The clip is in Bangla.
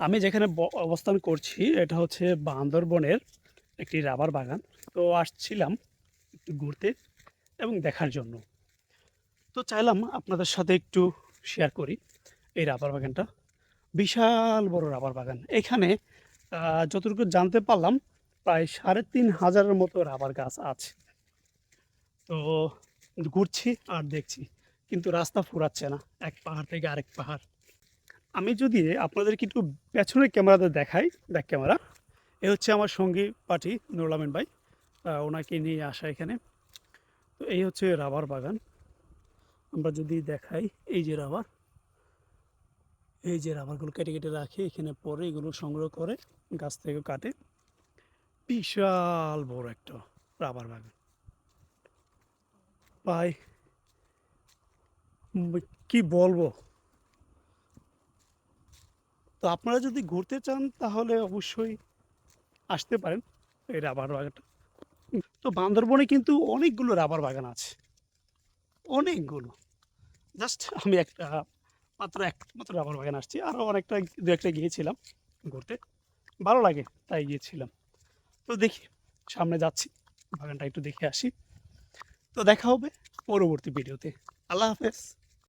আমি যেখানে অবস্থান করছি এটা হচ্ছে বান্দরবনের একটি রাবার বাগান। তো আসছিলাম একটু ঘুরতে এবং দেখার জন্য। তো চাইলাম আপনাদের সাথে একটু শেয়ার করি এই রাবার বাগানটা। বিশাল বড় রাবার বাগান। এখানে যতটুকু জানতে পারলাম প্রায় ৩,৫০০ মতো রাবার গাছ আছে। তো ঘুরছি আর দেখছি। কিন্তু রাস্তা ফুরাচ্ছে না। এক পাহাড় থেকে আরেক পাহাড়। আমি যদি আপনাদেরকে একটু পেছনের ক্যামেরাতে দেখাই, ব্যাক ক্যামেরা। এ হচ্ছে আমার সঙ্গী পাঠি নুরুল আমিন ভাই। ওনাকে নিয়ে আসা এখানে। তো এই হচ্ছে রাবার বাগান। আমরা যদি দেখাই, এই যে রাবার, এই যে রাবারগুলো কেটে কেটে রাখে এখানে, পরে এগুলো সংগ্রহ করে গাছ থেকে কাটে। বিশাল বড় একটা রাবার বাগান। ভাই, উম, কি বলবো। তো আপনারা যদি ঘুরতে চান তাহলে অবশ্যই আসতে পারেন এই রাবার বাগানটা। তো বান্দরবনে কিন্তু অনেকগুলো রাবার বাগান আছে, অনেকগুলো। জাস্ট আমি একমাত্র রাবার বাগান আসছি, আরও অনেকটা দু একটা গিয়েছিলাম ঘুরতে, ভালো লাগে তাই গিয়েছিলাম। তো দেখি, সামনে যাচ্ছি, বাগানটা একটু দেখে আসি। তো দেখা হবে পরবর্তী ভিডিওতে। আল্লাহ হাফেজ।